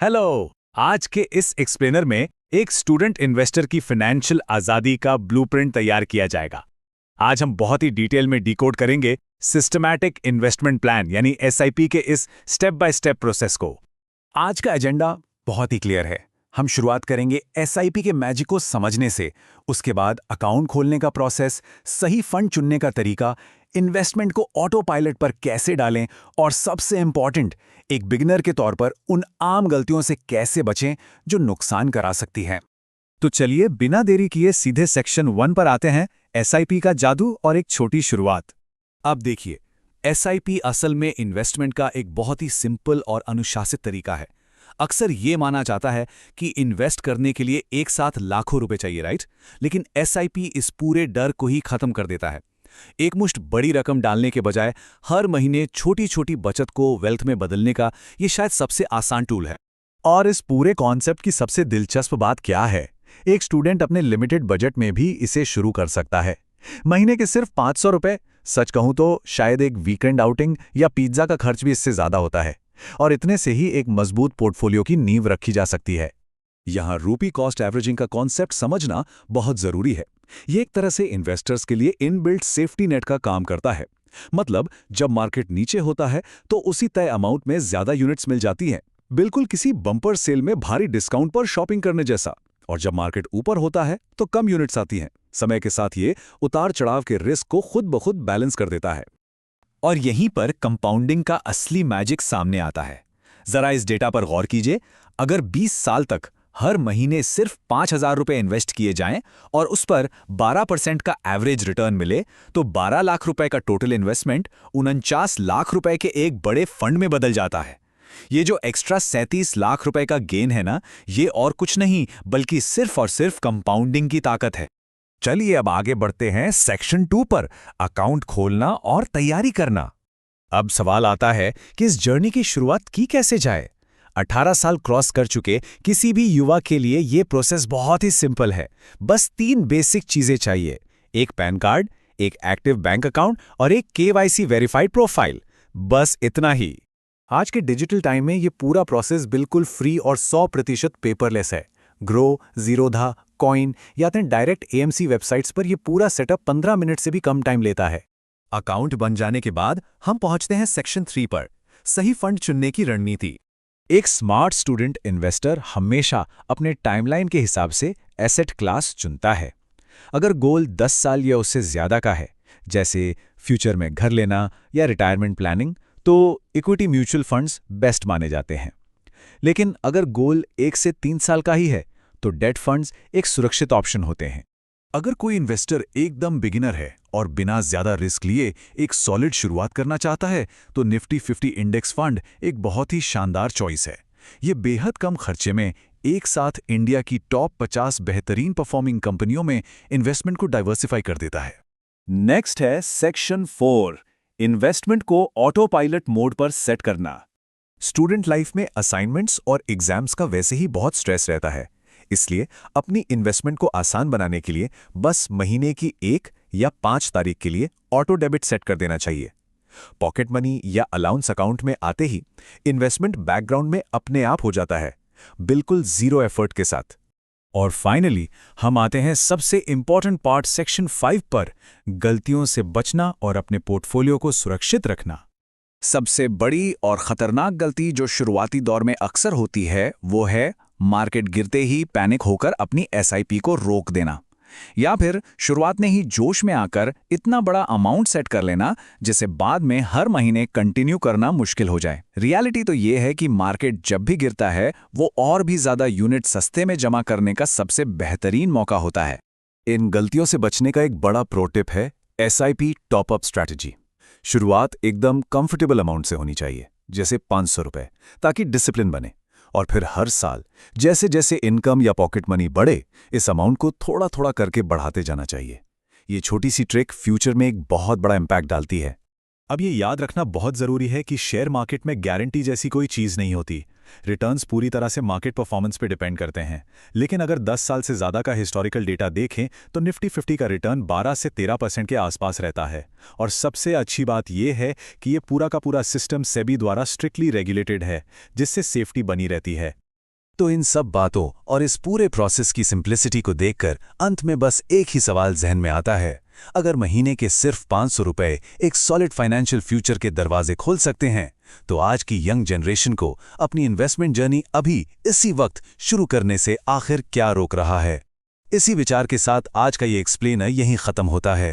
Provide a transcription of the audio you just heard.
Hello. आज के इस एक्सप्लेनर में एक स्टूडेंट इन्वेस्टर की फाइनेंशियल आज़ादी का ब्लूप्रिंट तैयार किया जाएगा। आज हम बहुत ही डिटेल में डिकोड करेंगे सिस्टमैटिक इन्वेस्टमेंट प्लान यानी एसआईपी के इस स्टेप बाय स्टेप प्रोसेस को। आज का एजेंडा बहुत ही क्लियर है। हम शुरुआत करेंगे एसआईपी के मैजिक को समझने से, उसके बाद अकाउंट खोलने का प्रोसेस, सही फंड चुनने का तरीका, इन्वेस्टमेंट को ऑटो पायलट पर कैसे डालें और सबसे इंपॉर्टेंट, एक बिगिनर के तौर पर उन आम गलतियों से कैसे बचें जो नुकसान करा सकती हैं। तो चलिए बिना देरी किए सीधे सेक्शन 1 पर आते हैं, एसआईपी का जादू और एक छोटी शुरुआत। अब देखिए, एसआईपी असल में इन्वेस्टमेंट का एक बहुत ही सिंपल और अनुशासित तरीका है। अक्सर ये माना जाता है कि इन्वेस्ट करने के लिए एक साथ लाखों रुपए चाहिए, राइट? लेकिन एसआईपी इस पूरे डर को ही खत्म कर देता है। एक मुश्त बड़ी रकम डालने के बजाय हर महीने छोटी छोटी बचत को वेल्थ में बदलने का ये शायद सबसे आसान टूल है। और इस पूरे कॉन्सेप्ट की सबसे दिलचस्प बात क्या है? एक स्टूडेंट अपने लिमिटेड बजट में भी इसे शुरू कर सकता है। महीने के सिर्फ 500 रुपए, सच कहूं तो शायद एक वीकेंड आउटिंग या पिज्जा का खर्च भी इससे ज्यादा होता है, और इतने से ही एक मजबूत पोर्टफोलियो की नींव रखी जा सकती है। यहाँ रूपी कॉस्ट एवरेजिंग का कॉन्सेप्ट समझना बहुत जरूरी है। ये एक तरह से इन्वेस्टर्स के लिए इनबिल्ट सेफ्टी नेट का काम करता है। मतलब जब मार्केट नीचे होता है तो उसी तय अमाउंट में ज्यादा यूनिट्स मिल जाती हैं, बिल्कुल किसी बम्पर सेल में भारी डिस्काउंट पर शॉपिंग करने जैसा। और जब मार्केट ऊपर होता है तो कम यूनिट्स आती हैं। समय के साथ ये उतार चढ़ाव के रिस्क को खुद ब खुद बैलेंस कर देता है। और यहीं पर कंपाउंडिंग का असली मैजिक सामने आता है। जरा इस डेटा पर गौर कीजिए। अगर 20 साल तक हर महीने सिर्फ 5,000 रुपए इन्वेस्ट किए जाएं और उस पर 12% का एवरेज रिटर्न मिले, तो 12 लाख रुपए का टोटल इन्वेस्टमेंट 49 लाख रुपए के एक बड़े फंड में बदल जाता है। ये जो एक्स्ट्रा 37 लाख रुपए का गेन है ना, ये और कुछ नहीं बल्कि सिर्फ और सिर्फ कंपाउंडिंग की ताकत है। चलिए अब आगे बढ़ते हैं सेक्शन 2 पर, अकाउंट खोलना और तैयारी करना। अब सवाल आता है कि इस जर्नी की शुरुआत की कैसे जाए। 18 साल क्रॉस कर चुके किसी भी युवा के लिए ये प्रोसेस बहुत ही सिंपल है। बस 3 बेसिक चीजें चाहिए: एक पैन कार्ड, एक एक्टिव बैंक अकाउंट और एक केवाईसी वेरीफाइड प्रोफाइल। बस इतना ही। आज के डिजिटल टाइम में ये पूरा प्रोसेस बिल्कुल फ्री और 100% पेपरलेस है। ग्रो, जीरोधा, कॉइन या फिर डायरेक्ट एएमसी वेबसाइट्स पर यह पूरा सेटअप 15 मिनट से भी कम टाइम लेता है। अकाउंट बन जाने के बाद हम पहुंचते हैं सेक्शन 3 पर, सही फंड चुनने की रणनीति। एक स्मार्ट स्टूडेंट इन्वेस्टर हमेशा अपने टाइमलाइन के हिसाब से एसेट क्लास चुनता है। अगर गोल 10 साल या उससे ज्यादा का है, जैसे फ्यूचर में घर लेना या रिटायरमेंट प्लानिंग, तो इक्विटी म्यूचुअल फंड्स बेस्ट माने जाते हैं। लेकिन अगर गोल 1 से 3 साल का ही है, तो डेट फंड्स एक सुरक्षित ऑप्शन होते हैं। अगर कोई इन्वेस्टर एकदम बिगिनर है और बिना ज्यादा रिस्क लिए एक सॉलिड शुरुआत करना चाहता है, तो निफ्टी 50 इंडेक्स फंड एक बहुत ही शानदार चॉइस है। ये बेहद कम खर्चे में एक साथ इंडिया की टॉप 50 बेहतरीन परफॉर्मिंग कंपनियों में इन्वेस्टमेंट को डाइवर्सिफाई कर देता है। नेक्स्ट है सेक्शन 4, इन्वेस्टमेंट को ऑटो पायलट मोड पर सेट करना। स्टूडेंट लाइफ में असाइनमेंट्स और एग्जाम्स का वैसे ही बहुत स्ट्रेस रहता है, इसलिए अपनी इन्वेस्टमेंट को आसान बनाने के लिए बस महीने की 1 या 5 तारीख के लिए ऑटो डेबिट सेट कर देना चाहिए। पॉकेट मनी या अलाउंस अकाउंट में आते ही इन्वेस्टमेंट बैकग्राउंड में अपने आप हो जाता है, बिल्कुल जीरो एफर्ट के साथ। और फाइनली हम आते हैं सबसे इंपॉर्टेंट पार्ट सेक्शन 5 पर, गलतियों से बचना और अपने पोर्टफोलियो को सुरक्षित रखना। सबसे बड़ी और खतरनाक गलती जो शुरुआती दौर में अक्सर होती है, वो है मार्केट गिरते ही पैनिक होकर अपनी एसआईपी को रोक देना, या फिर शुरुआत में ही जोश में आकर इतना बड़ा अमाउंट सेट कर लेना जिसे बाद में हर महीने कंटिन्यू करना मुश्किल हो जाए। रियलिटी तो ये है कि मार्केट जब भी गिरता है, वो और भी ज्यादा यूनिट सस्ते में जमा करने का सबसे बेहतरीन मौका होता है। इन गलतियों से बचने का एक बड़ा प्रो टिप है एसआईपी टॉपअप स्ट्रैटेजी। शुरुआत एकदम कंफर्टेबल अमाउंट से होनी चाहिए, जैसे 500 रुपए, ताकि डिसिप्लिन बने। और फिर हर साल जैसे जैसे इनकम या पॉकेट मनी बढ़े, इस अमाउंट को थोड़ा थोड़ा करके बढ़ाते जाना चाहिए। ये छोटी सी ट्रिक फ्यूचर में एक बहुत बड़ा इम्पैक्ट डालती है। अब ये याद रखना बहुत ज़रूरी है कि शेयर मार्केट में गारंटी जैसी कोई चीज़ नहीं होती। रिटर्न्स पूरी तरह से मार्केट परफॉर्मेंस पे डिपेंड करते हैं। लेकिन अगर 10 साल से ज़्यादा का हिस्टोरिकल डेटा देखें तो निफ्टी 50 का रिटर्न 12 से 13% के आसपास रहता है। और सबसे अच्छी बात यह है कि ये पूरा का पूरा सिस्टम सेबी द्वारा स्ट्रिक्टली रेगुलेटेड है, जिससे सेफ्टी बनी रहती है। तो इन सब बातों और इस पूरे प्रोसेस की सिंप्लिसिटी को देखकर अंत में बस एक ही सवाल जहन में आता है, अगर महीने के सिर्फ 500 रुपए एक सॉलिड फाइनेंशियल फ्यूचर के दरवाजे खोल सकते हैं, तो आज की यंग जनरेशन को अपनी इन्वेस्टमेंट जर्नी अभी इसी वक्त शुरू करने से आखिर क्या रोक रहा है। इसी विचार के साथ आज का ये एक्सप्लेनर यहीं खत्म होता है।